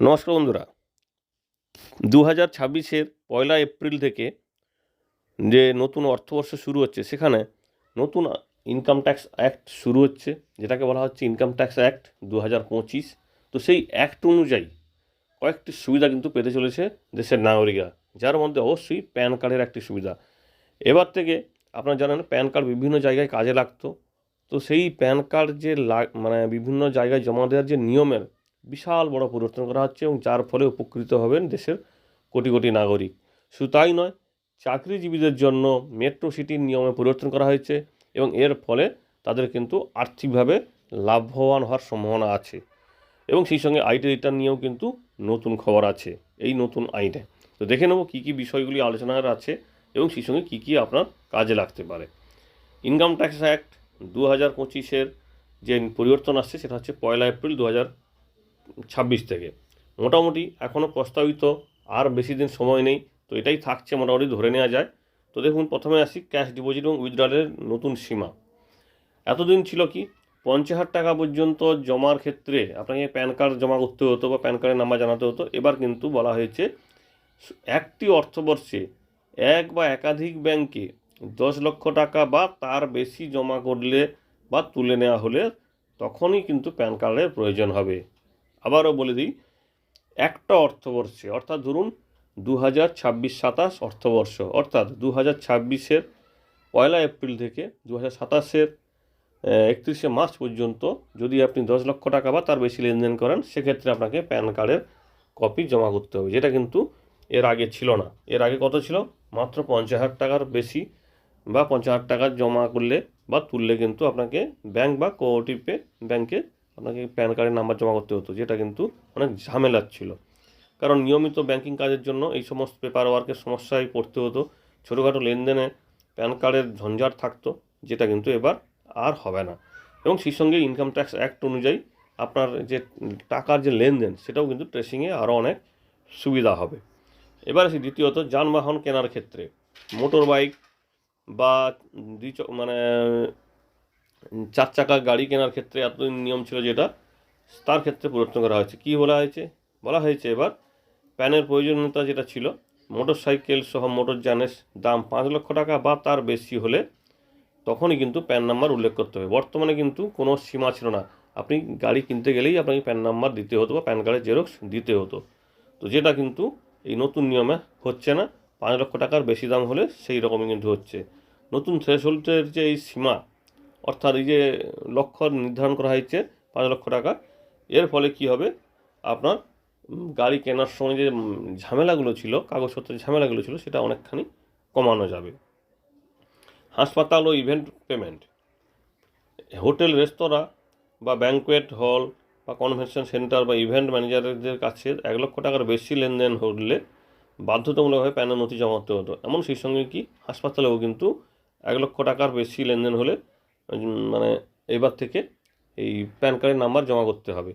নমস্কার বন্ধুরা, 2026-এর 1 এপ্রিল থেকে যে নতুন অর্থবর্ষ শুরু হচ্ছে, সেখানে নতুন ইনকাম ট্যাক্স অ্যাক্ট শুরু হচ্ছে, যেটাকে বলা হচ্ছে ইনকাম ট্যাক্স অ্যাক্ট 2025। তো সেই অ্যাক্ট অনুযায়ী কয়েকটি সুবিধা কিন্তু পেতে চলেছে দেশের নাগরিকরা, যার মধ্যে অবশ্যই প্যান কার্ডের একটি সুবিধা। এবার থেকে আপনারা জানেন প্যান কার্ড বিভিন্ন জায়গায় কাজে লাগতো। তো সেই প্যান কার্ড যে বিভিন্ন জায়গায় জমা দেওয়ার যে নিয়মের বিশাল বড় পরিবর্তন করা হচ্ছে, এবং যার ফলে উপকৃত হবেন দেশের কোটি কোটি নাগরিক। শুধু তাই নয়, চাকরিজীবীদের জন্য মেট্রো সিটির নিয়মে পরিবর্তন করা হয়েছে, এবং এর ফলে তাদের কিন্তু আর্থিকভাবে লাভবান হওয়ার সম্ভাবনা আছে। এবং সেই সঙ্গে আইটি রিটার্ন নিয়েও কিন্তু নতুন খবর আছে এই নতুন আইনে। তো দেখে নেব কী কী বিষয়গুলি আলোচনার আছে এবং সেই সঙ্গে কী কী আপনার কাজে লাগতে পারে। ইনকাম ট্যাক্স অ্যাক্ট 2025-এর যে পরিবর্তন আসছে সেটা হচ্ছে 1 এপ্রিল 2026 থেকে। মোটামুটি এখনও প্রস্তাবিত আর বেশি দিন সময় নেই, তো এটাই থাকছে মোটামুটি ধরে নেওয়া যায়। তো দেখুন, প্রথমে আসি ক্যাশ ডিপোজিট এবং উইথড্রলের নতুন সীমা। এতদিন ছিল কি, 50,000 টাকা পর্যন্ত জমার ক্ষেত্রে আপনাকে প্যান কার্ড জমা করতে হতো বা প্যান কার্ডের নাম্বার জানাতে হতো। এবার কিন্তু বলা হয়েছে একটি অর্থবর্ষে এক বা একাধিক ব্যাংকে 10 লক্ষ টাকা বা তার বেশি জমা করলে বা তুলে নেওয়া হলে তখনই কিন্তু প্যান কার্ডের প্রয়োজন হবে। আবারও বলে দিই, একটা অর্থবর্ষে, অর্থাৎ ধরুন 2026-27 অর্থবর্ষ, অর্থাৎ 2026-এর 1 এপ্রিল থেকে 2027-এর 31শে মার্চ পর্যন্ত যদি আপনি 10 লক্ষ টাকা বা তার বেশি লেনদেন করেন, সেক্ষেত্রে আপনাকে প্যান কার্ডের কপি জমা করতে হবে, যেটা কিন্তু এর আগে ছিল না। এর আগে কত ছিল? মাত্র 50,000 টাকার বেশি বা 50,000 টাকা জমা করলে বা তুললে কিন্তু আপনাকে ব্যাংক বা কোঅপারেটিভ ব্যাংকে আপনাকে প্যান কার্ডের নাম্বার জমা করতে হতো, যেটা কিন্তু অনেক ঝামেলার ছিল। কারণ নিয়মিত ব্যাংকিং কাজের জন্য এই সমস্ত পেপার ওয়ার্কের সমস্যায় পড়তে হতো, ছোটোখাটো লেনদেনে প্যান কার্ডের ঝঞ্ঝাট থাকতো, যেটা কিন্তু এবার আর হবে না। এবং সেই সঙ্গে ইনকাম ট্যাক্স অ্যাক্ট অনুযায়ী আপনার যে টাকার যে লেনদেন, সেটাও কিন্তু ট্রেসিংয়ে আরও অনেক সুবিধা হবে। এবার আসি দ্বিতীয়ত, যানবাহন কেনার ক্ষেত্রে মোটর বাইক বা চার চাকা গাড়ি কেনার ক্ষেত্রে এতদিন নিয়ম ছিল যেটা, তার ক্ষেত্রে পরিবর্তন করা হয়েছে। কী বলা হয়েছে এবার প্যানের প্রয়োজনীয়তা যেটা ছিল, মোটর সাইকেল সহ মোটরযানের দাম 5 লক্ষ টাকা বা তার বেশি হলে তখনই কিন্তু প্যান নাম্বার উল্লেখ করতে হবে। বর্তমানে কিন্তু কোনো সীমা ছিল না, আপনি গাড়ি কিনতে গেলেই আপনাকে প্যান নাম্বার দিতে হতো বা প্যান কার্ডের জেরক্স দিতে হতো। তো যেটা কিন্তু এই নতুন নিয়মে হচ্ছে না, 5 লক্ষ টাকার বেশি দাম হলে সেই রকমই কিন্তু হচ্ছে। নতুন থ্রেশহোল্ডের যে এই সীমা, অর্থাৎ এই যে লক্ষ্য নির্ধারণ করা হয়েছে 5 লক্ষ টাকা, এর ফলে কি হবে, আপনার গাড়ি কেনার সময় যে ঝামেলাগুলো ছিল, কাগজপত্রের ঝামেলাগুলো ছিল, সেটা অনেকখানি কমানো যাবে। হাসপাতাল ও ইভেন্ট পেমেন্ট, হোটেল, রেস্তোরাঁ বা ব্যাংকোয়েট হল বা কনভেনশন সেন্টার বা ইভেন্ট ম্যানেজারদের কাছে 1 লক্ষ টাকার বেশি লেনদেন হলে বাধ্যতামূলকভাবে প্যানের নথি জমা করতে হতো। এমন সেই সঙ্গে কি হাসপাতালেও কিন্তু 1 লক্ষ টাকার বেশি লেনদেন হলে এবার থেকে এই প্যান কার্ডের নাম্বার জমা করতে হবে।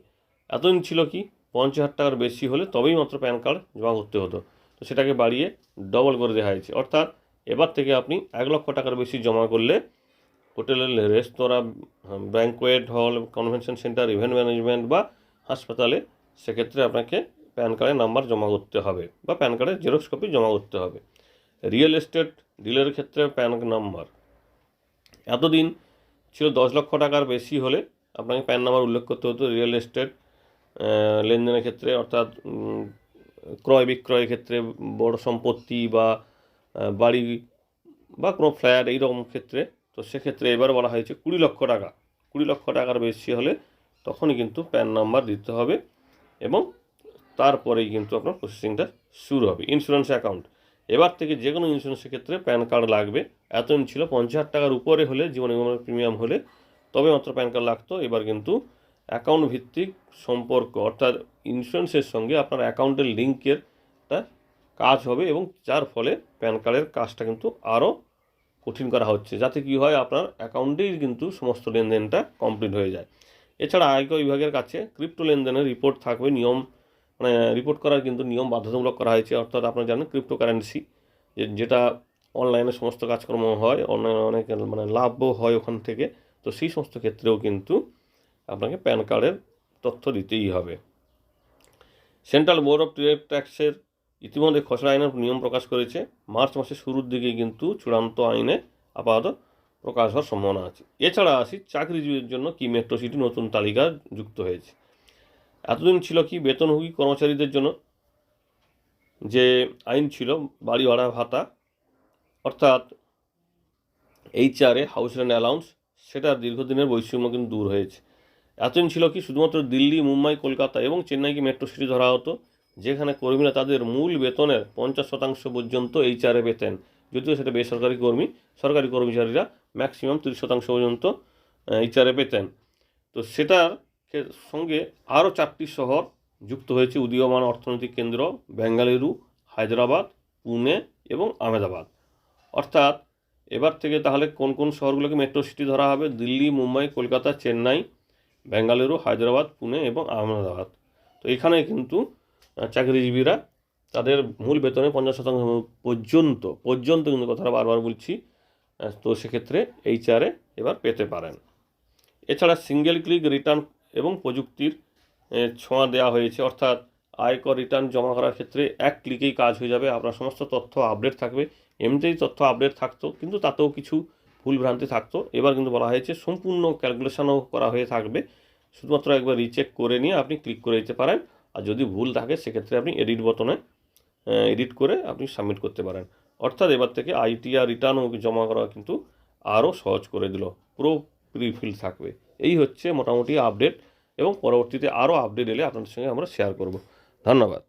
এতদিন ছিল কি, 50,000 টাকার বেশি হলে তবেই মাত্র প্যান কার্ড জমা করতে হতো, তো সেটাকে বাড়িয়ে ডবল করে দেওয়া হয়েছে। অর্থাৎ এবার থেকে আপনি 1 লক্ষ টাকার বেশি জমা করলে হোটেলের, রেস্তোরাঁ, banquet hall, convention centre, event management বা হাসপাতালে, সেক্ষেত্রে আপনাকে প্যান কার্ডের নাম্বার জমা করতে হবে বা প্যান কার্ডের জেরক্স কপি জমা করতে হবে। রিয়েল এস্টেট ডিলের ক্ষেত্রে প্যান নাম্বার এতদিন ছিল 10 লক্ষ টাকার বেশি হলে আপনাকে প্যান নাম্বার উল্লেখ করতে হতো রিয়েল এস্টেট লেনদেনের ক্ষেত্রে, অর্থাৎ ক্রয় বিক্রয়ের ক্ষেত্রে, বড় সম্পত্তি বা বাড়ি বা কোনো ফ্ল্যাট এইরকম ক্ষেত্রে। তো সেক্ষেত্রে এবার বলা হয়েছে 20 লক্ষ টাকা, 20 লক্ষ টাকার বেশি হলে তখনই কিন্তু প্যান নাম্বার দিতে হবে, এবং তারপরেই কিন্তু আপনার প্রসেসিংটা শুরু হবে। ইন্স্যুরেন্স অ্যাকাউন্ট, এবার থেকে যে কোনো ইন্স্যুরেন্সের ক্ষেত্রে প্যান কার্ড লাগবে। এতদিন ছিল 50,000 টাকার উপরে হলে, জীবন বিমার প্রিমিয়াম হলে তবে মাত্র প্যান কার্ড লাগতো। এবার কিন্তু অ্যাকাউন্ট ভিত্তিক সম্পর্ক, অর্থাৎ ইন্স্যুরেন্সের সঙ্গে আপনার অ্যাকাউন্টের লিঙ্কের একটা কাজ হবে, এবং যার ফলে প্যান কার্ডের কাজটা কিন্তু আরও কঠিন করা হচ্ছে, যাতে কি হয়, আপনার অ্যাকাউন্টেই কিন্তু সমস্ত লেনদেনটা কমপ্লিট হয়ে যায়। এছাড়া আয়কর বিভাগের কাছে ক্রিপ্টো লেনদেনের রিপোর্ট থাকবে, রিপোর্ট করার কিন্তু নিয়ম বাধ্যতামূলক করা হয়েছে। অর্থাৎ আপনারা জানেন ক্রিপ্টোকারেন্সি, যেটা অনলাইনে সমস্ত কাজকর্ম হয়, অনেক লাভও হয় ওখান থেকে। তো সেই সমস্ত ক্ষেত্রেও কিন্তু আপনাকে প্যান কার্ডের তথ্য দিতেই হবে। সেন্ট্রাল বোর্ড অফ ট্রেড ট্যাক্সের ইতিমধ্যে খসড়া আইনের নিয়ম প্রকাশ করেছে। মার্চ মাসের শুরুর দিকে কিন্তু চূড়ান্ত আইনে আপাতত প্রকাশ হওয়ার সম্ভাবনা আছে। এছাড়া আসি চাকরিজীবীর জন্য কি মেট্রো সিটি নতুন তালিকা যুক্ত হয়েছে। এতদিন ছিল কি বেতনভোগী কর্মচারীদের জন্য যে আইন ছিল বাড়ি ভাড়া ভাতা, অর্থাৎ HRA, হাউস রেন্ট অ্যালাউন্স, সেটার দীর্ঘদিনের বৈষম্য কিন্তু দূর হয়েছে। এতদিন ছিল কি শুধুমাত্র দিল্লি, মুম্বাই, কলকাতা এবং চেন্নাইকে মেট্রো সিটি ধরা হতো, যেখানে কর্মীরা তাদের মূল বেতনের 50% পর্যন্ত HRA পেতেন। যদিও সেটা বেসরকারি কর্মী, সরকারি কর্মচারীরা ম্যাক্সিমাম 30% পর্যন্ত HRA পেতেন। তো সেটার সঙ্গে আরও 4টি শহর যুক্ত হয়েছে উদীয়মান অর্থনৈতিক কেন্দ্র বেঙ্গালুরু, হায়দ্রাবাদ, পুনে এবং আহমেদাবাদ। অর্থাৎ এবার থেকে তাহলে কোন কোন শহরগুলোকে মেট্রো সিটি ধরা হবে? দিল্লি, মুম্বাই, কলকাতা, চেন্নাই, বেঙ্গালুরু, হায়দ্রাবাদ, পুনে এবং আহমেদাবাদ। তো এখানে কিন্তু চাকরিজীবীরা তাদের মূল বেতনে 50% পর্যন্ত কিন্তু কথাটা বারবার বলছি, তো সেক্ষেত্রে HRA এবার পেতে পারেন। এছাড়া সিঙ্গেল ক্লিক রিটার্ন এবং প্রযুক্তির ছোঁয়া দেওয়া হয়েছে, অর্থাৎ আয়কর রিটার্ন জমা করার ক্ষেত্রে এক ক্লিকেই কাজ হয়ে যাবে। আপনার সমস্ত তথ্য আপডেট থাকবে। এমনিতেই তথ্য আপডেট থাকতো, কিন্তু তাতেও কিছু ভুলভ্রান্তি থাকতো। এবার কিন্তু বলা হয়েছে সম্পূর্ণ ক্যালকুলেশনও করা হয়ে থাকবে, শুধুমাত্র একবার রিচেক করে নিয়ে আপনি ক্লিক করে দিতে পারেন। আর যদি ভুল থাকে সেক্ষেত্রে আপনি এডিট বটনে এডিট করে আপনি সাবমিট করতে পারেন। অর্থাৎ এবার থেকে ITR রিটার্নও জমা করা কিন্তু আরও সহজ করে দিল, পুরো প্রিফিল থাকবে। এই হচ্ছে মোটামুটি আপডেট, এবং পরবর্তীতে আরও আপডেট এলে আপনাদের সঙ্গে আমরা শেয়ার করব। ধন্যবাদ।